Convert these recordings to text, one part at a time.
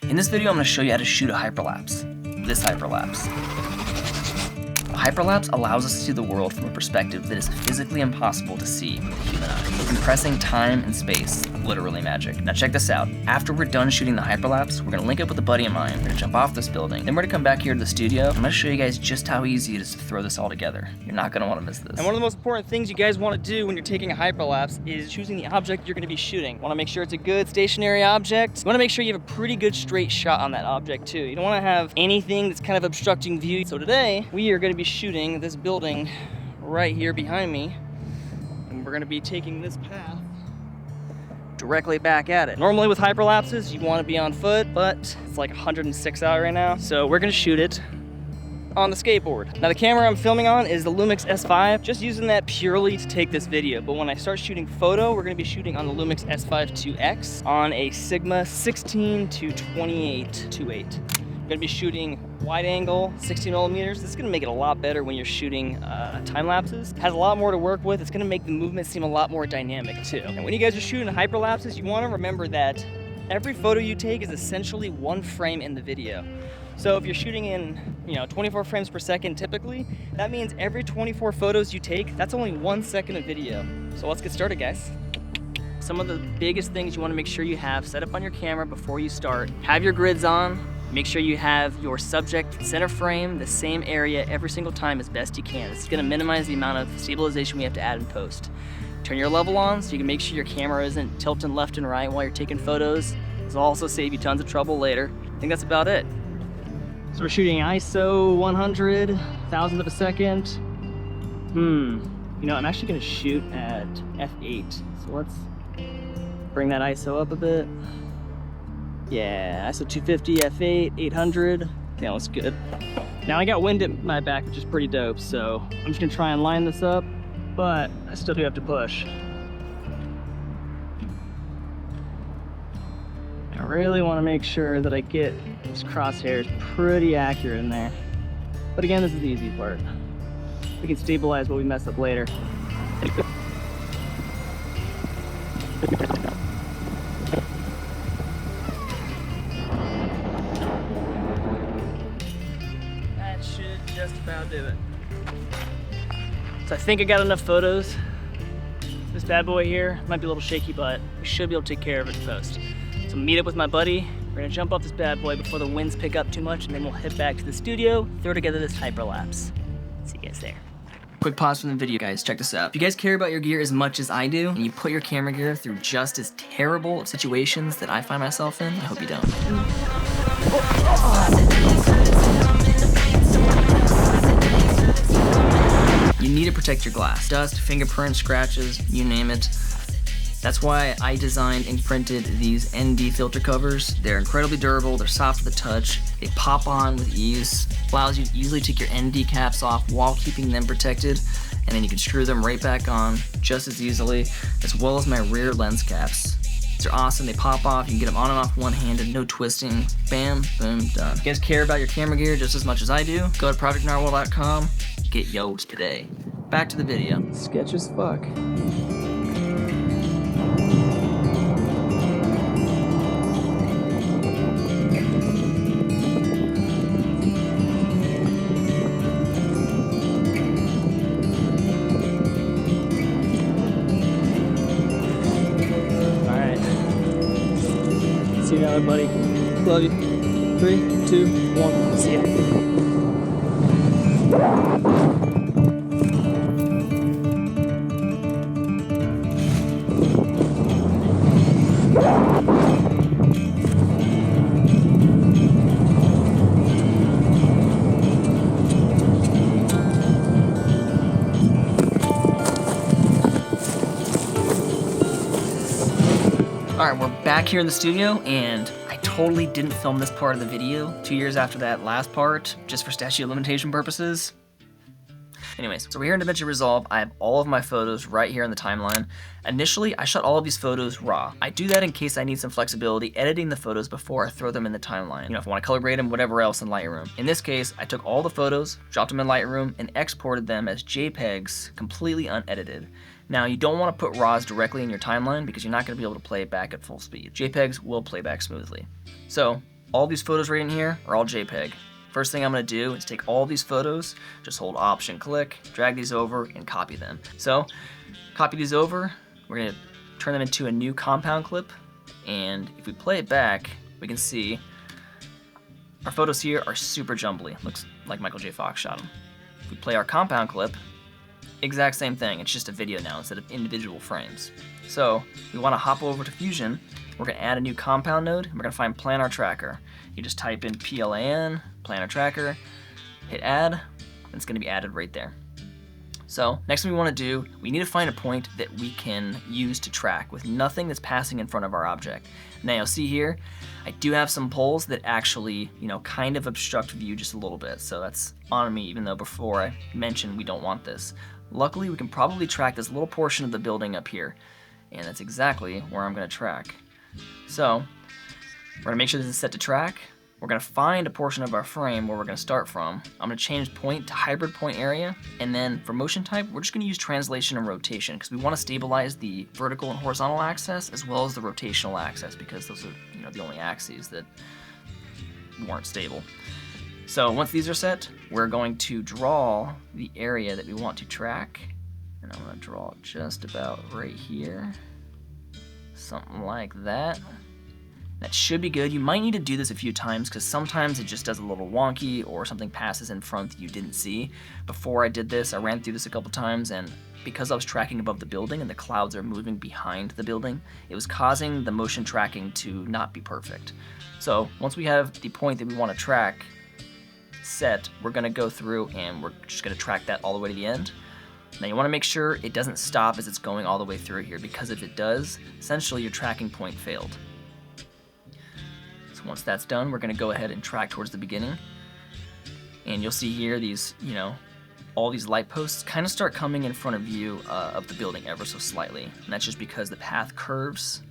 In this video, I'm going to show you how to shoot a hyperlapse. This hyperlapse. A hyperlapse allows us to see the world from a perspective that is physically impossible to see with the human eye. Compressing time and space, literally magic. Now check this out. After we're done shooting the hyperlapse, we're going to link up with a buddy of mine. We're going to jump off this building. Then we're going to come back here to the studio. I'm going to show you guys just how easy it is to throw this all together. You're not going to want to miss this. And one of the most important things you guys want to do when you're taking a hyperlapse is choosing the object you're going to be shooting. You want to make sure it's a good stationary object. You want to make sure you have a pretty good straight shot on that object too. You don't want to have anything that's kind of obstructing view. So today, we are going to be shooting this building right here behind me. And we're going to be taking this path directly back at it. Normally with hyperlapses, you want to be on foot, but it's like 106 out right now. So we're going to shoot it on the skateboard. Now the camera I'm filming on is the Lumix S5, just using that purely to take this video. But when I start shooting photo, we're going to be shooting on the Lumix S5IIX on a Sigma 16 to 28 2.8. I'm going to be shooting wide angle, 60 millimeters. This is going to make it a lot better when you're shooting time lapses. It has a lot more to work with. It's going to make the movement seem a lot more dynamic too. And when you guys are shooting hyperlapses, you want to remember that every photo you take is essentially one frame in the video. So if you're shooting in, 24 frames per second typically, that means every 24 photos you take, that's only 1 second of video. So let's get started, guys. Some of the biggest things you want to make sure you have set up on your camera before you start. Have your grids on. Make sure you have your subject center frame the same area every single time as best you can. It's going to minimize the amount of stabilization we have to add in post. Turn your level on so you can make sure your camera isn't tilting left and right while you're taking photos. This will also save you tons of trouble later. I think that's about it. So we're shooting ISO 100, thousandth of a second. I'm actually going to shoot at f8. So let's bring that ISO up a bit. Yeah, ISO 250, f8, 800. Yeah, looks good. Now I got wind at my back, which is pretty dope, so I'm just gonna try and line this up, but I still do have to push. I really wanna make sure that I get these crosshairs pretty accurate in there. But again, this is the easy part. We can stabilize what we mess up later. Just about do it. So I think I got enough photos. This bad boy here might be a little shaky, but we should be able to take care of it in post. So meet up with my buddy. We're gonna jump off this bad boy before the winds pick up too much, and then we'll head back to the studio, throw together this hyperlapse. See you guys there. Quick pause from the video, guys. Check this out. If you guys care about your gear as much as I do, and you put your camera gear through just as terrible situations that I find myself in, I hope you don't. You need to protect your glass. Dust, fingerprint, scratches, you name it. That's why I designed and printed these ND filter covers. They're incredibly durable, they're soft to the touch, they pop on with ease, allows you to easily take your ND caps off while keeping them protected, and then you can screw them right back on just as easily, as well as my rear lens caps. They're awesome, they pop off, you can get them on and off one-handed, no twisting, bam, boom, done. If you guys care about your camera gear just as much as I do, go to projectnarwhal.com, get yours today. Back to the video. Sketch as fuck. See you later, buddy. Love you. 3, 2, 1. See ya. Alright, we're back here in the studio, and I totally didn't film this part of the video 2 years after that last part, just for statute of limitation purposes. Anyways, so we're here in DaVinci Resolve. I have all of my photos right here in the timeline. Initially, I shot all of these photos raw. I do that in case I need some flexibility editing the photos before I throw them in the timeline. If I want to color grade them, whatever else in Lightroom. In this case, I took all the photos, dropped them in Lightroom, and exported them as JPEGs, completely unedited. Now, you don't want to put RAWs directly in your timeline because you're not going to be able to play it back at full speed. JPEGs will play back smoothly. So, all these photos right in here are all JPEG. First thing I'm gonna do is take all these photos, just hold Option click, drag these over, and copy them. So, copy these over, we're gonna turn them into a new compound clip, and if we play it back, we can see our photos here are super jumbly. Looks like Michael J. Fox shot them. If we play our compound clip, exact same thing, it's just a video now instead of individual frames. So, we wanna hop over to Fusion, we're gonna add a new compound node, and we're gonna find Planar Tracker. You just type in PLAN, Planar Tracker, hit add, and it's gonna be added right there. So, next thing we wanna do, we need to find a point that we can use to track with nothing that's passing in front of our object. Now you'll see here, I do have some poles that actually, kind of obstruct view just a little bit, so that's on me, even though before I mentioned we don't want this. Luckily, we can probably track this little portion of the building up here, and that's exactly where I'm gonna track. So, we're gonna make sure this is set to track. We're gonna find a portion of our frame where we're gonna start from. I'm gonna change point to hybrid point area, and then for motion type, we're just gonna use translation and rotation because we wanna stabilize the vertical and horizontal axis as well as the rotational axis because those are the only axes that weren't stable. So once these are set, we're going to draw the area that we want to track, and I'm gonna draw it just about right here. Something like that. That should be good. You might need to do this a few times because sometimes it just does a little wonky or something passes in front that you didn't see. Before I did this, I ran through this a couple times, and because I was tracking above the building and the clouds are moving behind the building, it was causing the motion tracking to not be perfect. So once we have the point that we want to track set, we're going to go through and we're just going to track that all the way to the end. Now you want to make sure it doesn't stop as it's going all the way through here because if it does, essentially your tracking point failed. So once that's done, we're going to go ahead and track towards the beginning. And you'll see here these, all these light posts kind of start coming in front of view of the building ever so slightly. And that's just because the path curves,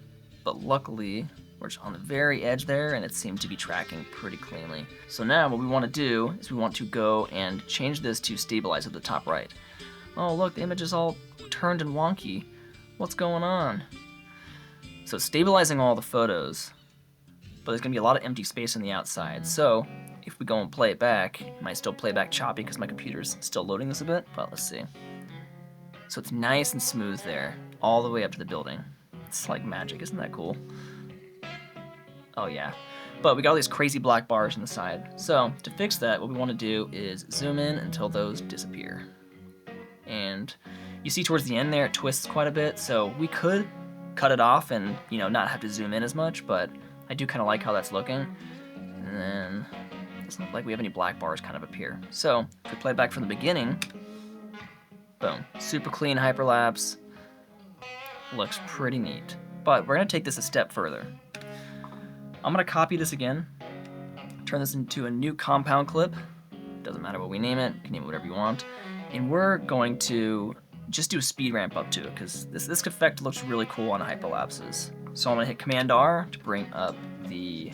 but luckily we're just on the very edge there and it seemed to be tracking pretty cleanly. So now what we want to do is we want to go and change this to stabilize at the top right. Oh look, the image is all turned and wonky. What's going on? So it's stabilizing all the photos, but there's going to be a lot of empty space on the outside. So if we go and play it back, it might still play back choppy because my computer's still loading this a bit, but let's see. So it's nice and smooth there, all the way up to the building. It's like magic, isn't that cool? Oh yeah. But we got all these crazy black bars on the side. So to fix that, what we want to do is zoom in until those disappear. And you see towards the end there, it twists quite a bit, so we could cut it off and, not have to zoom in as much, but I do kind of like how that's looking. And then it doesn't look like we have any black bars kind of appear. So if we play back from the beginning, boom, super clean hyperlapse. Looks pretty neat. But we're going to take this a step further. I'm going to copy this again, turn this into a new compound clip. Doesn't matter what we name it, you can name it whatever you want. And we're going to just do a speed ramp up to it because this effect looks really cool on hyperlapses. So I'm going to hit Command R to bring up the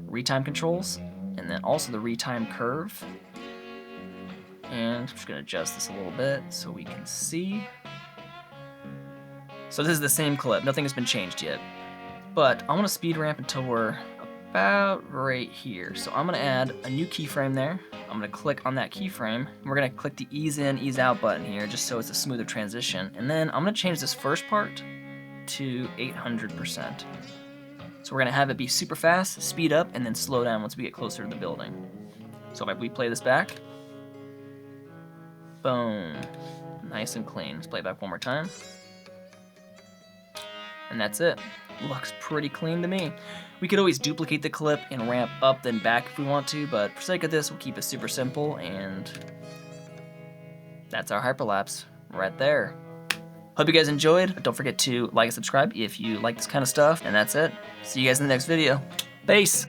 retime controls and then also the retime curve. And I'm just going to adjust this a little bit so we can see. So this is the same clip, nothing has been changed yet. But I want to speed ramp until we're about right here. So I'm going to add a new keyframe there. I'm going to click on that keyframe. We're going to click the ease in, ease out button here just so it's a smoother transition. And then I'm going to change this first part to 800%. So we're going to have it be super fast, speed up, and then slow down once we get closer to the building. So if we play this back, boom, nice and clean. Let's play it back one more time. And that's it. Looks pretty clean to me. We could always duplicate the clip and ramp up then back if we want to, but for sake of this, we'll keep it super simple, and that's our hyperlapse right there. Hope you guys enjoyed. Don't forget to like and subscribe if you like this kind of stuff, and that's it. See you guys in the next video. Peace!